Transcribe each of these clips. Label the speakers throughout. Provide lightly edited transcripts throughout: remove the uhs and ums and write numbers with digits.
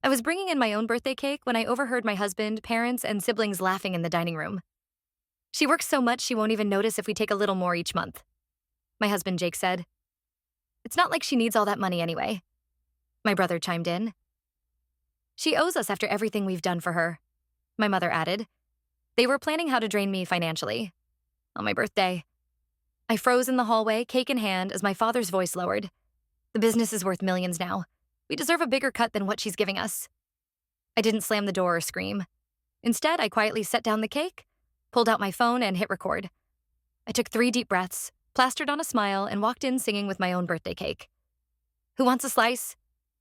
Speaker 1: I was bringing in my own birthday cake when I overheard my husband, parents, and siblings laughing in the dining room. She works so much she won't even notice if we take a little more each month, my husband Jake said. It's not like she needs all that money anyway, my brother chimed in. She owes us after everything we've done for her, my mother added. They were planning how to drain me financially. On my birthday. I froze in the hallway, cake in hand, as my father's voice lowered. The business is worth millions now. We deserve a bigger cut than what she's giving us. I didn't slam the door or scream. Instead, I quietly set down the cake, pulled out my phone, and hit record. I took 3 deep breaths, plastered on a smile, and walked in singing with my own birthday cake. Who wants a slice?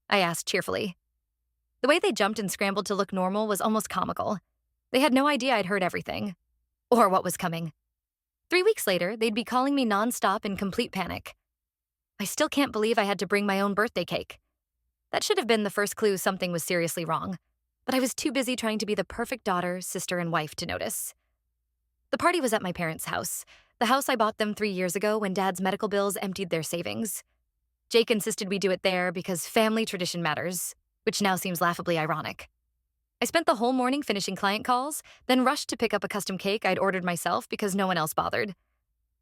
Speaker 1: I asked cheerfully. The way they jumped and scrambled to look normal was almost comical. They had no idea I'd heard everything, or what was coming. 3 weeks later, they'd be calling me nonstop in complete panic. I still can't believe I had to bring my own birthday cake. That should have been the first clue something was seriously wrong, but I was too busy trying to be the perfect daughter, sister, and wife to notice. The party was at my parents' house, the house I bought them 3 years ago when Dad's medical bills emptied their savings. Jake insisted we do it there because family tradition matters, which now seems laughably ironic. I spent the whole morning finishing client calls, then rushed to pick up a custom cake I'd ordered myself because no one else bothered.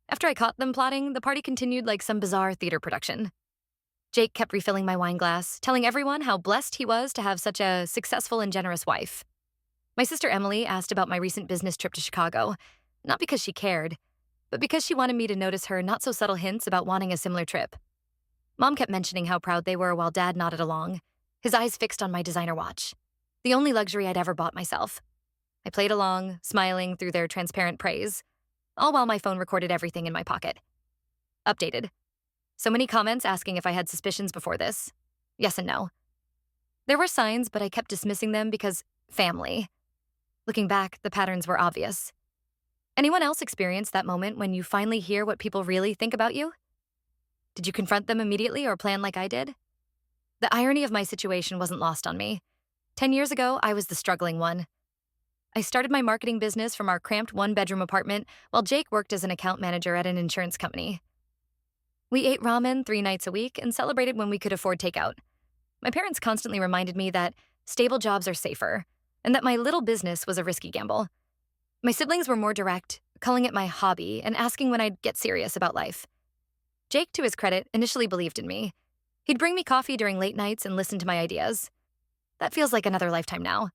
Speaker 1: After I caught them plotting, the party continued like some bizarre theater production. Jake kept refilling my wine glass, telling everyone how blessed he was to have such a successful and generous wife. My sister Emily asked about my recent business trip to Chicago, not because she cared, but because she wanted me to notice her not-so-subtle hints about wanting a similar trip. Mom kept mentioning how proud they were while Dad nodded along, his eyes fixed on my designer watch, the only luxury I'd ever bought myself. I played along, smiling through their transparent praise, all while my phone recorded everything in my pocket. Updated. So many comments asking if I had suspicions before this. Yes and no. There were signs, but I kept dismissing them because family. Looking back, the patterns were obvious. Anyone else experience that moment when you finally hear what people really think about you? Did you confront them immediately or plan like I did? The irony of my situation wasn't lost on me. 10 years ago, I was the struggling one. I started my marketing business from our cramped 1-bedroom apartment while Jake worked as an account manager at an insurance company. We ate ramen 3 nights a week and celebrated when we could afford takeout. My parents constantly reminded me that stable jobs are safer and that my little business was a risky gamble. My siblings were more direct, calling it my hobby and asking when I'd get serious about life. Jake, to his credit, initially believed in me. He'd bring me coffee during late nights and listen to my ideas. That feels like another lifetime now.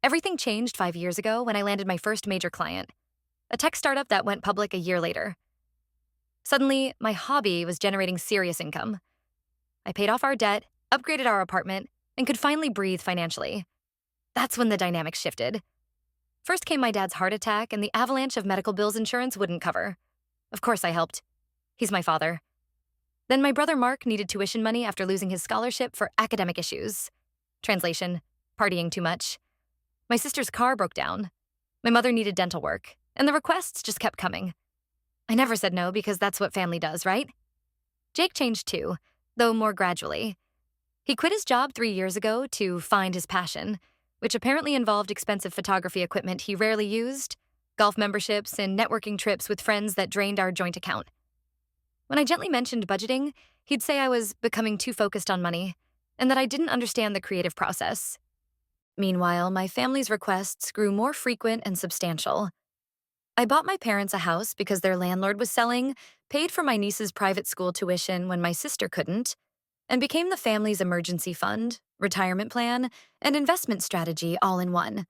Speaker 1: Everything changed 5 years ago when I landed my first major client, a tech startup that went public a year later. Suddenly, my hobby was generating serious income. I paid off our debt, upgraded our apartment, and could finally breathe financially. That's when the dynamic shifted. First came my dad's heart attack and the avalanche of medical bills insurance wouldn't cover. Of course I helped. He's my father. Then my brother Mark needed tuition money after losing his scholarship for academic issues. Translation, partying too much. My sister's car broke down. My mother needed dental work, and the requests just kept coming. I never said no because that's what family does, right? Jake changed too, though more gradually. He quit his job 3 years ago to find his passion, which apparently involved expensive photography equipment he rarely used, golf memberships, and networking trips with friends that drained our joint account. When I gently mentioned budgeting, he'd say I was becoming too focused on money, and that I didn't understand the creative process. Meanwhile, my family's requests grew more frequent and substantial. I bought my parents a house because their landlord was selling, paid for my niece's private school tuition when my sister couldn't, and became the family's emergency fund, retirement plan, and investment strategy all in one.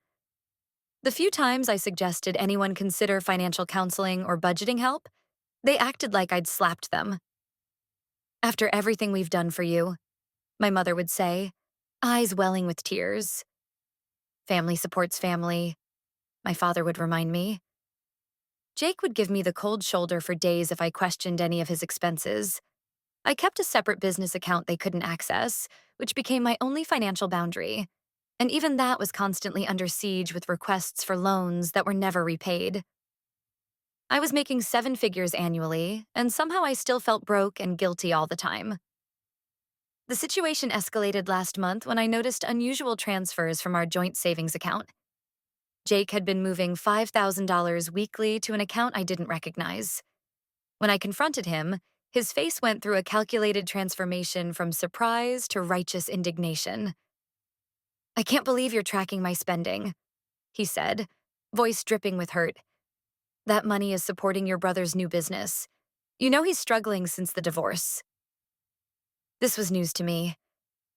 Speaker 1: The few times I suggested anyone consider financial counseling or budgeting help, they acted like I'd slapped them. After everything we've done for you, my mother would say, eyes welling with tears. Family supports family, my father would remind me. Jake would give me the cold shoulder for days if I questioned any of his expenses. I kept a separate business account they couldn't access, which became my only financial boundary. And even that was constantly under siege with requests for loans that were never repaid. I was making 7 figures annually, and somehow I still felt broke and guilty all the time. The situation escalated last month when I noticed unusual transfers from our joint savings account. Jake had been moving $5,000 weekly to an account I didn't recognize. When I confronted him, his face went through a calculated transformation from surprise to righteous indignation. I can't believe you're tracking my spending, he said, voice dripping with hurt. That money is supporting your brother's new business. You know he's struggling since the divorce. This was news to me.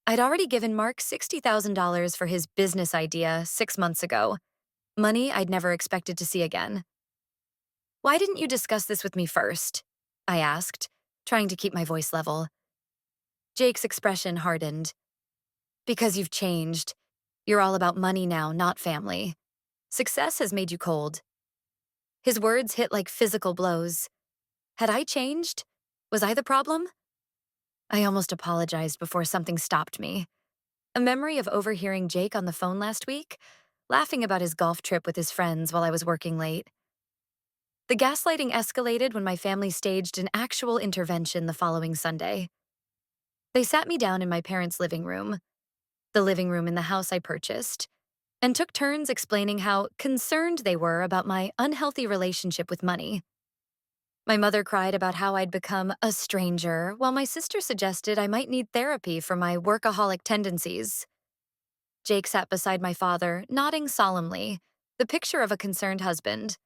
Speaker 1: I'd already given Mark $60,000 for his business idea 6 months ago, money I'd never expected to see again. Why didn't you discuss this with me first? I asked, trying to keep my voice level. Jake's expression hardened. Because you've changed. You're all about money now, not family. Success has made you cold. His words hit like physical blows. Had I changed? Was I the problem? I almost apologized before something stopped me. A memory of overhearing Jake on the phone last week, laughing about his golf trip with his friends while I was working late. The gaslighting escalated when my family staged an actual intervention the following Sunday. They sat me down in my parents' living room, the living room in the house I purchased, and took turns explaining how concerned they were about my unhealthy relationship with money. My mother cried about how I'd become a stranger, while my sister suggested I might need therapy for my workaholic tendencies. Jake sat beside my father, nodding solemnly, the picture of a concerned husband.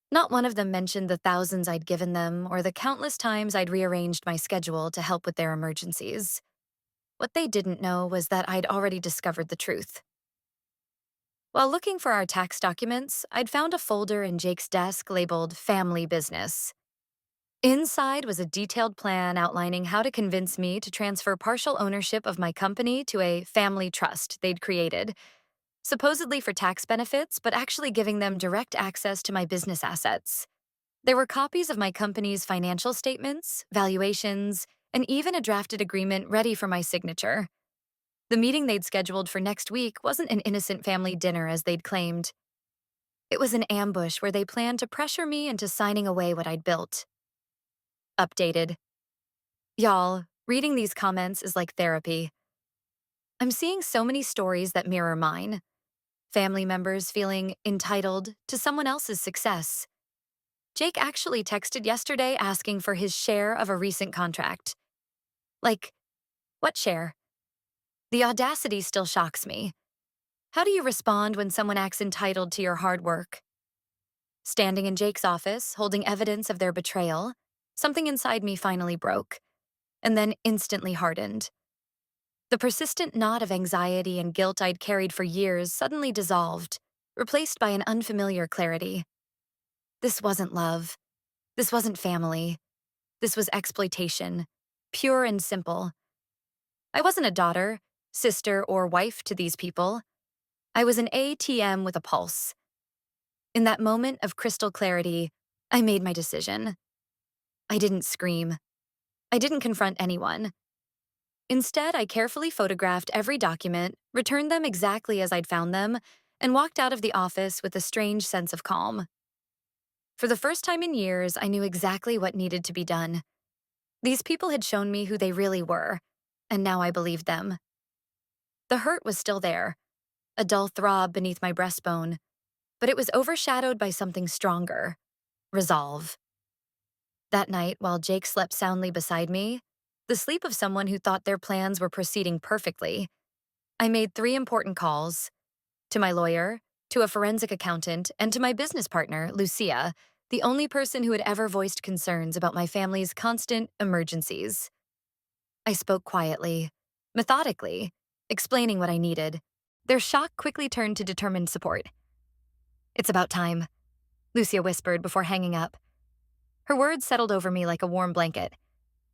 Speaker 1: Not one of them mentioned the thousands I'd given them or the countless times I'd rearranged my schedule to help with their emergencies. What they didn't know was that I'd already discovered the truth. While looking for our tax documents, I'd found a folder in Jake's desk labeled Family Business. Inside was a detailed plan outlining how to convince me to transfer partial ownership of my company to a family trust they'd created, supposedly for tax benefits, but actually giving them direct access to my business assets. There were copies of my company's financial statements, valuations, and even a drafted agreement ready for my signature. The meeting they'd scheduled for next week wasn't an innocent family dinner as they'd claimed. It was an ambush where they planned to pressure me into signing away what I'd built. Updated. Y'all, reading these comments is like therapy. I'm seeing so many stories that mirror mine. Family members feeling entitled to someone else's success. Jake actually texted yesterday asking for his share of a recent contract. Like, what share? The audacity still shocks me. How do you respond when someone acts entitled to your hard work? Standing in Jake's office, holding evidence of their betrayal, something inside me finally broke, and then instantly hardened. The persistent knot of anxiety and guilt I'd carried for years suddenly dissolved, replaced by an unfamiliar clarity. This wasn't love. This wasn't family. This was exploitation, pure and simple. I wasn't a daughter, sister, or wife to these people. I was an ATM with a pulse. In that moment of crystal clarity, I made my decision. I didn't scream. I didn't confront anyone. Instead, I carefully photographed every document, returned them exactly as I'd found them, and walked out of the office with a strange sense of calm. For the first time in years, I knew exactly what needed to be done. These people had shown me who they really were, and now I believed them. The hurt was still there, a dull throb beneath my breastbone, but it was overshadowed by something stronger: resolve. That night, while Jake slept soundly beside me, the sleep of someone who thought their plans were proceeding perfectly, I made 3 important calls: to my lawyer, to a forensic accountant, and to my business partner, Lucia, the only person who had ever voiced concerns about my family's constant emergencies. I spoke quietly, methodically, explaining what I needed. Their shock quickly turned to determined support. "It's about time," Lucia whispered before hanging up. Her words settled over me like a warm blanket,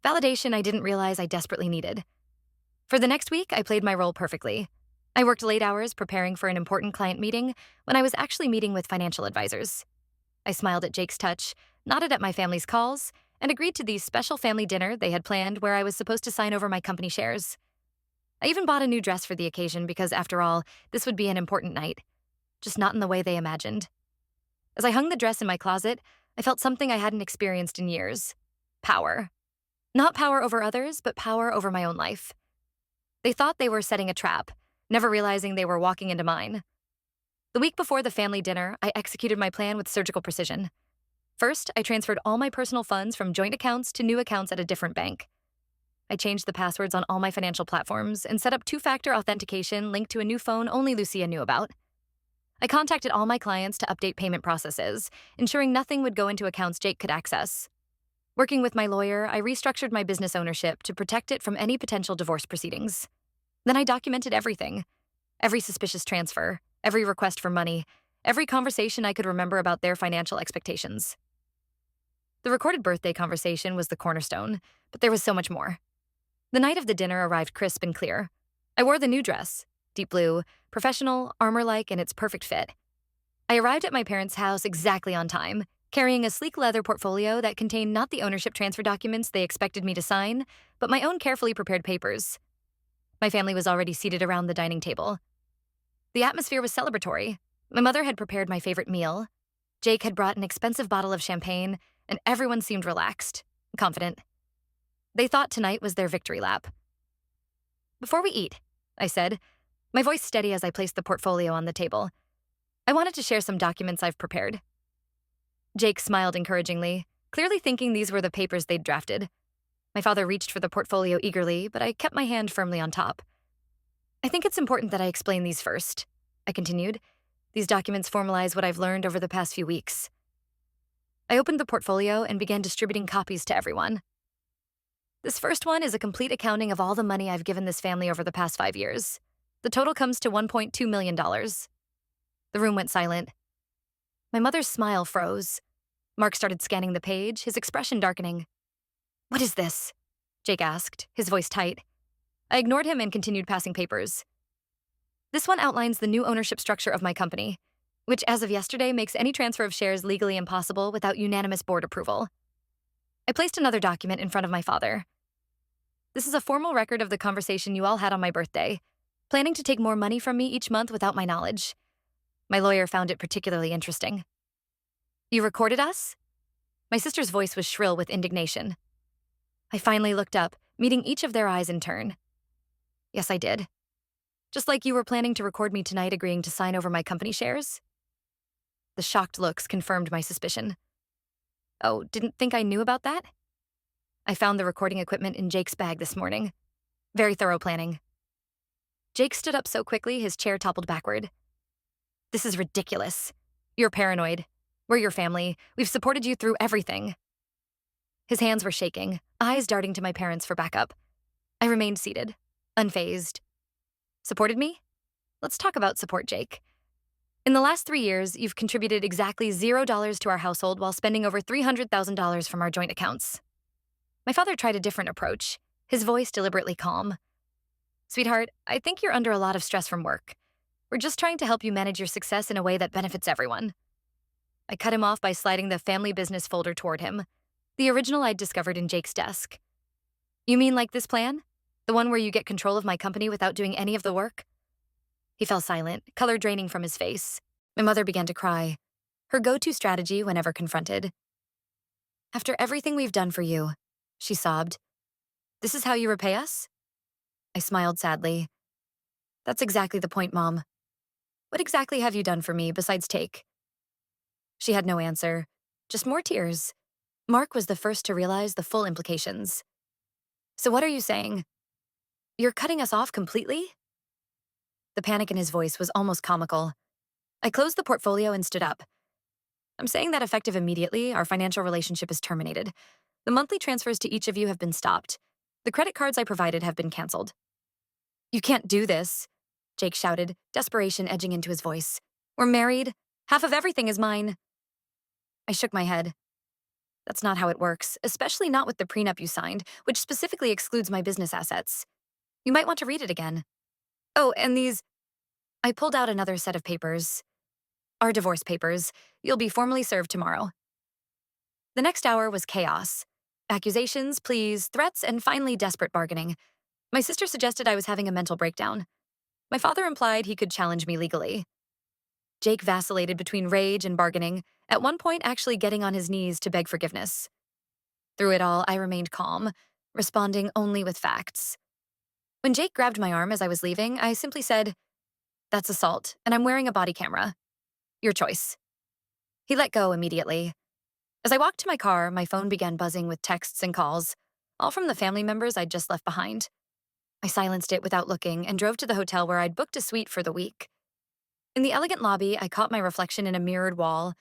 Speaker 1: validation I didn't realize I desperately needed. For the next week, I played my role perfectly. I worked late hours preparing for an important client meeting when I was actually meeting with financial advisors. I smiled at Jake's touch, nodded at my family's calls, and agreed to the special family dinner they had planned where I was supposed to sign over my company shares. I even bought a new dress for the occasion because, after all, this would be an important night, just not in the way they imagined. As I hung the dress in my closet, I felt something I hadn't experienced in years: power. Not power over others, but power over my own life. They thought they were setting a trap, never realizing they were walking into mine. The week before the family dinner, I executed my plan with surgical precision. First, I transferred all my personal funds from joint accounts to new accounts at a different bank. I changed the passwords on all my financial platforms and set up two-factor authentication linked to a new phone only Lucia knew about. I contacted all my clients to update payment processes, ensuring nothing would go into accounts Jake could access. Working with my lawyer, I restructured my business ownership to protect it from any potential divorce proceedings. Then I documented everything. Every suspicious transfer, every request for money, every conversation I could remember about their financial expectations. The recorded birthday conversation was the cornerstone, but there was so much more. The night of the dinner arrived crisp and clear. I wore the new dress, deep blue, professional, armor-like, and its perfect fit. I arrived at my parents' house exactly on time, carrying a sleek leather portfolio that contained not the ownership transfer documents they expected me to sign, but my own carefully prepared papers. My family was already seated around the dining table. The atmosphere was celebratory. My mother had prepared my favorite meal. Jake had brought an expensive bottle of champagne, and everyone seemed relaxed, confident. They thought tonight was their victory lap. "Before we eat," I said, my voice steady as I placed the portfolio on the table, "I wanted to share some documents I've prepared." Jake smiled encouragingly, clearly thinking these were the papers they'd drafted. My father reached for the portfolio eagerly, but I kept my hand firmly on top. "I think it's important that I explain these first," I continued. "These documents formalize what I've learned over the past few weeks." I opened the portfolio and began distributing copies to everyone. "This first one is a complete accounting of all the money I've given this family over the past 5 years. The total comes to $1.2 million. The room went silent. My mother's smile froze. Mark started scanning the page, his expression darkening. "What is this?" Jake asked, his voice tight. I ignored him and continued passing papers. "This one outlines the new ownership structure of my company, which as of yesterday makes any transfer of shares legally impossible without unanimous board approval." I placed another document in front of my father. "This is a formal record of the conversation you all had on my birthday, planning to take more money from me each month without my knowledge." My lawyer found it particularly interesting. "You recorded us?" My sister's voice was shrill with indignation. I finally looked up, meeting each of their eyes in turn. "Yes, I did. Just like you were planning to record me tonight agreeing to sign over my company shares?" The shocked looks confirmed my suspicion. "Oh, didn't think I knew about that?" "I found the recording equipment in Jake's bag this morning. Very thorough planning." Jake stood up so quickly his chair toppled backward. "This is ridiculous. You're paranoid. We're your family. We've supported you through everything." His hands were shaking, eyes darting to my parents for backup. I remained seated, unfazed. "Supported me? Let's talk about support, Jake. In the last 3 years, you've contributed exactly $0 to our household while spending over $300,000 from our joint accounts." My father tried a different approach, his voice deliberately calm. "Sweetheart, I think you're under a lot of stress from work. We're just trying to help you manage your success in a way that benefits everyone." I cut him off by sliding the family business folder toward him, the original I'd discovered in Jake's desk. "You mean like this plan? The one where you get control of my company without doing any of the work?" He fell silent, color draining from his face. My mother began to cry, her go-to strategy whenever confronted. "After everything we've done for you," she sobbed, "this is how you repay us?" I smiled sadly. "That's exactly the point, Mom. What exactly have you done for me besides take?" She had no answer, just more tears. Mark was the first to realize the full implications. "So what are you saying? You're cutting us off completely?" The panic in his voice was almost comical. I closed the portfolio and stood up. "I'm saying that effective immediately, our financial relationship is terminated. The monthly transfers to each of you have been stopped. The credit cards I provided have been canceled." "You can't do this," Jake shouted, desperation edging into his voice. "We're married. Half of everything is mine." I shook my head. "That's not how it works, especially not with the prenup you signed, which specifically excludes my business assets. You might want to read it again. Oh, and these..." I pulled out another set of papers. "Our divorce papers. You'll be formally served tomorrow." The next hour was chaos. Accusations, pleas, threats, and finally desperate bargaining. My sister suggested I was having a mental breakdown. My father implied he could challenge me legally. Jake vacillated between rage and bargaining, at one point actually getting on his knees to beg forgiveness. Through it all, I remained calm, responding only with facts. When Jake grabbed my arm as I was leaving, I simply said, "That's assault, and I'm wearing a body camera. Your choice." He let go immediately. As I walked to my car, my phone began buzzing with texts and calls. all from the family members I'd just left behind. I silenced it without looking and drove to the hotel where I'd booked a suite for the week. In the elegant lobby, I caught my reflection in a mirrored wall,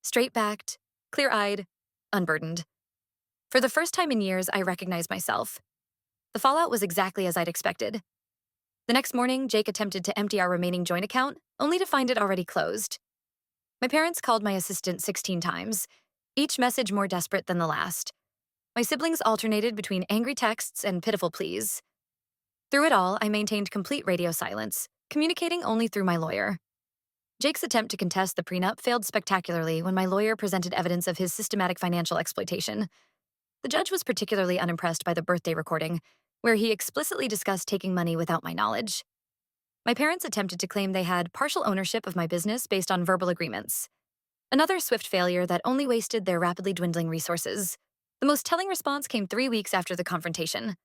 Speaker 1: straight-backed, clear-eyed, unburdened. For the first time in years, I recognized myself. The fallout was exactly as I'd expected. The next morning, Jake attempted to empty our remaining joint account, only to find it already closed. My parents called my assistant 16 times, each message more desperate than the last. My siblings alternated between angry texts and pitiful pleas. Through it all, I maintained complete radio silence, communicating only through my lawyer. Jake's attempt to contest the prenup failed spectacularly when my lawyer presented evidence of his systematic financial exploitation. The judge was particularly unimpressed by the birthday recording, where he explicitly discussed taking money without my knowledge. My parents attempted to claim they had partial ownership of my business based on verbal agreements. Another swift failure that only wasted their rapidly dwindling resources. The most telling response came 3 weeks after the confrontation.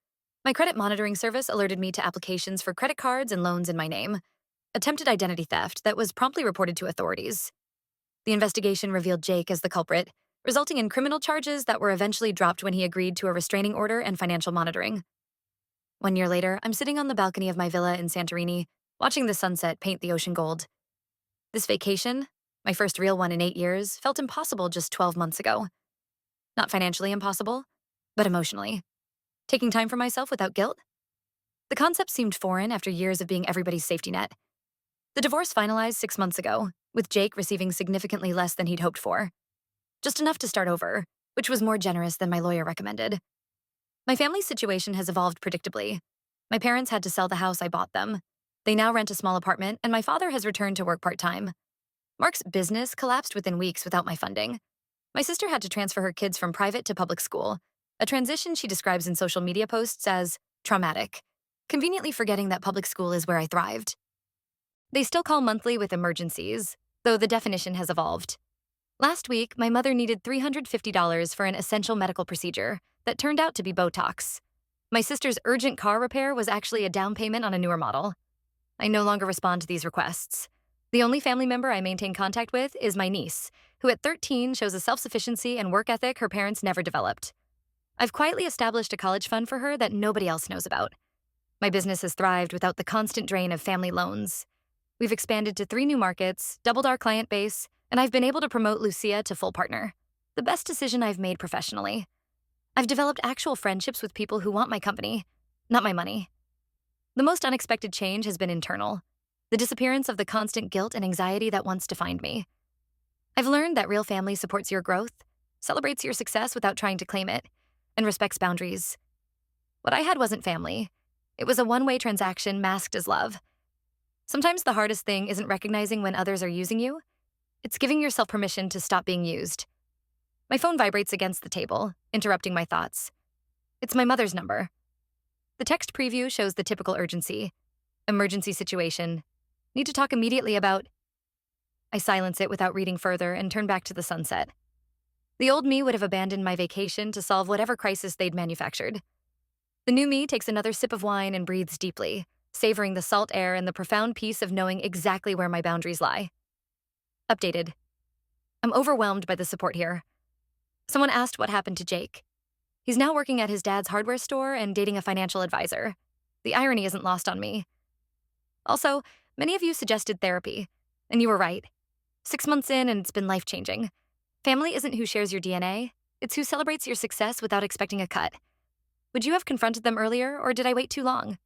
Speaker 1: My credit monitoring service alerted me to applications for credit cards and loans in my name, attempted identity theft that was promptly reported to authorities. The investigation revealed Jake as the culprit, resulting in criminal charges that were eventually dropped when he agreed to a restraining order and financial monitoring. 1 year later, I'm sitting on the balcony of my villa in Santorini, watching the sunset paint the ocean gold. This vacation, my first real one in 8 years, felt impossible just 12 months ago. Not financially impossible, but emotionally. Taking time for myself without guilt? The concept seemed foreign after years of being everybody's safety net. The divorce finalized 6 months ago, with Jake receiving significantly less than he'd hoped for. Just enough to start over, which was more generous than my lawyer recommended. My family's situation has evolved predictably. My parents had to sell the house I bought them. They now rent a small apartment, and my father has returned to work part-time. Mark's business collapsed within weeks without my funding. My sister had to transfer her kids from private to public school, a transition she describes in social media posts as traumatic, conveniently forgetting that public school is where I thrived. They still call monthly with emergencies, though the definition has evolved. Last week, my mother needed $350 for an essential medical procedure that turned out to be Botox. My sister's urgent car repair was actually a down payment on a newer model. I no longer respond to these requests. The only family member I maintain contact with is my niece, who at 13 shows a self-sufficiency and work ethic her parents never developed. I've quietly established a college fund for her that nobody else knows about. My business has thrived without the constant drain of family loans. We've expanded to 3 new markets, doubled our client base, and I've been able to promote Lucia to full partner. The best decision I've made professionally. I've developed actual friendships with people who want my company, not my money. The most unexpected change has been internal. The disappearance of the constant guilt and anxiety that once defined me. I've learned that real family supports your growth, celebrates your success without trying to claim it, and respects boundaries. What I had wasn't family. It was a one-way transaction masked as love. Sometimes the hardest thing isn't recognizing when others are using you. It's giving yourself permission to stop being used. My phone vibrates against the table, interrupting my thoughts. It's my mother's number. The text preview shows the typical urgency. Emergency situation. Need to talk immediately about... I silence it without reading further and turn back to the sunset. The old me would have abandoned my vacation to solve whatever crisis they'd manufactured. The new me takes another sip of wine and breathes deeply, savoring the salt air and the profound peace of knowing exactly where my boundaries lie. Updated. I'm overwhelmed by the support here. Someone asked what happened to Jake. He's now working at his dad's hardware store and dating a financial advisor. The irony isn't lost on me. Also, many of you suggested therapy, and you were right. 6 months in and it's been life-changing. Family isn't who shares your DNA, it's who celebrates your success without expecting a cut. Would you have confronted them earlier, or did I wait too long?